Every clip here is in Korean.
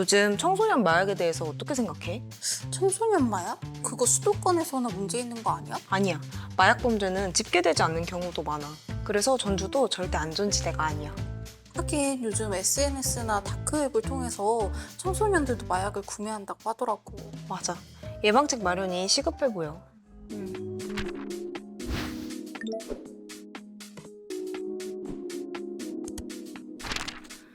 요즘 청소년 마약에 대해서 어떻게 생각해? 청소년 마약? 그거 수도권에서나 문제 있는 거 아니야? 아니야. 마약 범죄는 집계되지 않는 경우도 많아. 그래서 전주도 절대 안전지대가 아니야. 하긴 요즘 SNS나 다크웹을 통해서 청소년들도 마약을 구매한다고 하더라고. 맞아. 예방책 마련이 시급해 보여.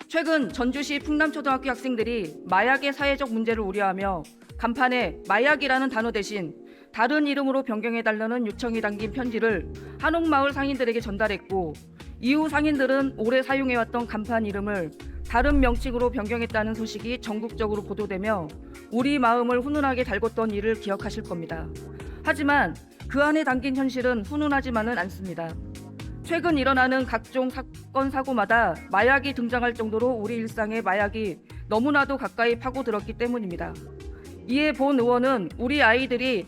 최근 전주시 풍남초등학교 학생들이 마약의 사회적 문제를 우려하며 간판에 마약이라는 단어 대신 다른 이름으로 변경해달라는 요청이 담긴 편지를 한옥마을 상인들에게 전달했고, 이후 상인들은 오래 사용해왔던 간판 이름을 다른 명칭으로 변경했다는 소식이 전국적으로 보도되며 우리 마음을 훈훈하게 달궜던 일을 기억하실 겁니다. 하지만 그 안에 담긴 현실은 훈훈하지만은 않습니다. 최근 일어나는 각종 사건 사고마다 마약이 등장할 정도로 우리 일상에 마약이 너무나도 가까이 파고들었기 때문입니다. 이에 본 의원은 우리 아이들이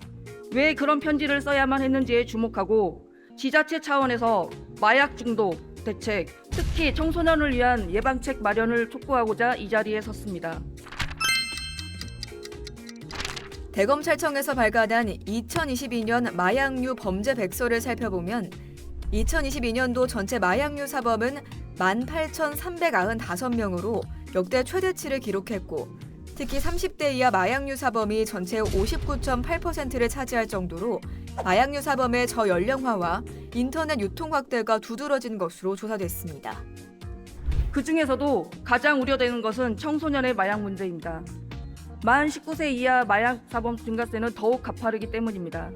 왜 그런 편지를 써야만 했는지에 주목하고 지자체 차원에서 마약 중독 대책, 특히 청소년을 위한 예방책 마련을 촉구하고자 이 자리에 섰습니다. 대검찰청에서 발간한 2022년 마약류 범죄 백서를 살펴보면 2022년도 전체 마약류 사범은 18,395명으로 역대 최대치를 기록했고, 특히 30대 이하 마약류 사범이 전체의 59.8%를 차지할 정도로 마약류 사범의 저연령화와 인터넷 유통 확대가 두드러진 것으로 조사됐습니다. 그 중에서도 가장 우려되는 것은 청소년의 마약 문제입니다. 만 19세 이하 마약 사범 증가세는 더욱 가파르기 때문입니다.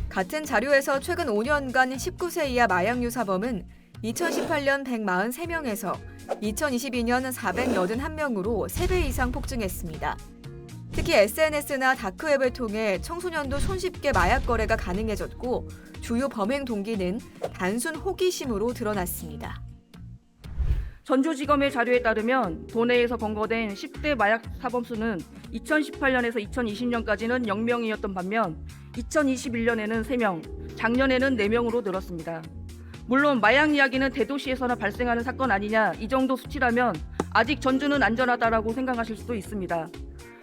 같은 자료에서 최근 5년간 19세 이하 마약류 사범은 2018년 143명에서 2022년 481명으로 3배 이상 폭증했습니다. 특히 SNS나 다크웹을 통해 청소년도 손쉽게 마약 거래가 가능해졌고, 주요 범행 동기는 단순 호기심으로 드러났습니다. 전주지검의 자료에 따르면 도내에서 검거된 10대 마약 사범 수는 2018년에서 2020년까지는 0명이었던 반면 2021년에는 3명, 작년에는 4명으로 늘었습니다. 물론 마약 이야기는 대도시에서나 발생하는 사건 아니냐, 이 정도 수치라면 아직 전주는 안전하다라고 생각하실 수도 있습니다.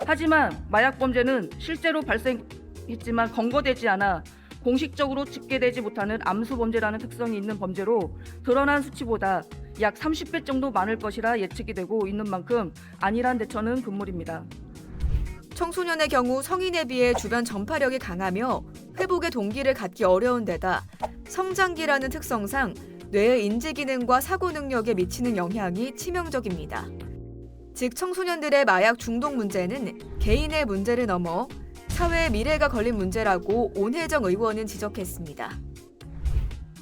하지만 마약 범죄는 실제로 발생했지만 검거되지 않아 공식적으로 집계되지 못하는 암수 범죄라는 특성이 있는 범죄로 드러난 수치보다 약 30배 정도 많을 것이라 예측이 되고 있는 만큼 안일한 대처는 금물입니다. 청소년의 경우 성인에 비해 주변 전파력이 강하며 회복의 동기를 갖기 어려운 데다 성장기라는 특성상 뇌의 인지 기능과 사고 능력에 미치는 영향이 치명적입니다. 즉 청소년들의 마약 중독 문제는 개인의 문제를 넘어 사회의 미래가 걸린 문제라고 온혜정 의원은 지적했습니다.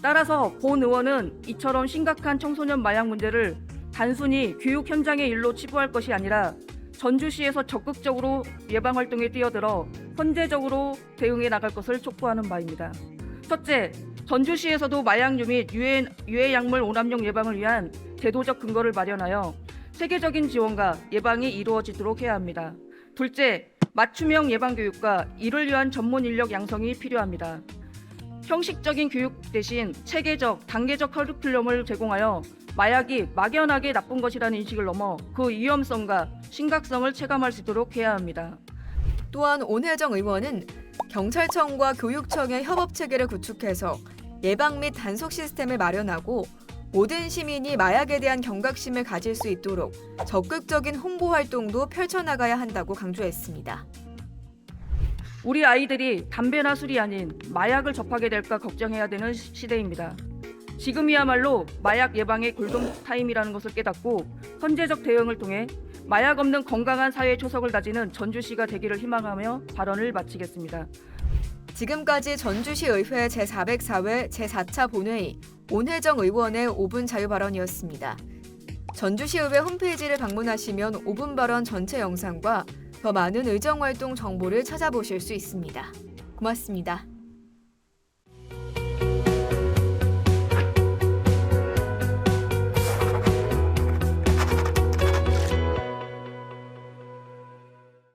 따라서 본 의원은 이처럼 심각한 청소년 마약 문제를 단순히 교육 현장의 일로 치부할 것이 아니라 전주시에서 적극적으로 예방 활동에 뛰어들어 선제적으로 대응해 나갈 것을 촉구하는 바입니다. 첫째, 전주시에서도 마약류 및 유해 약물 오남용 예방을 위한 제도적 근거를 마련하여 세계적인 지원과 예방이 이루어지도록 해야 합니다. 둘째, 맞춤형 예방 교육과 이를 위한 전문 인력 양성이 필요합니다. 형식적인 교육 대신 체계적, 단계적 커리큘럼을 제공하여 마약이 막연하게 나쁜 것이라는 인식을 넘어 그 위험성과 심각성을 체감할 수 있도록 해야 합니다. 또한 온혜정 의원은 경찰청과 교육청의 협업 체계를 구축해서 예방 및 단속 시스템을 마련하고 모든 시민이 마약에 대한 경각심을 가질 수 있도록 적극적인 홍보 활동도 펼쳐나가야 한다고 강조했습니다. 우리 아이들이 담배나 술이 아닌 마약을 접하게 될까 걱정해야 되는 시대입니다. 지금이야말로 마약 예방의 골든타임이라는 것을 깨닫고 선제적 대응을 통해 마약 없는 건강한 사회 초석을 다지는 전주시가 되기를 희망하며 발언을 마치겠습니다. 지금까지 전주시의회 제404회 제4차 본회의 온혜정 의원의 5분 자유 발언이었습니다. 전주시의회 홈페이지를 방문하시면 5분 발언 전체 영상과 더 많은 의정활동 정보를 찾아보실 수 있습니다. 고맙습니다.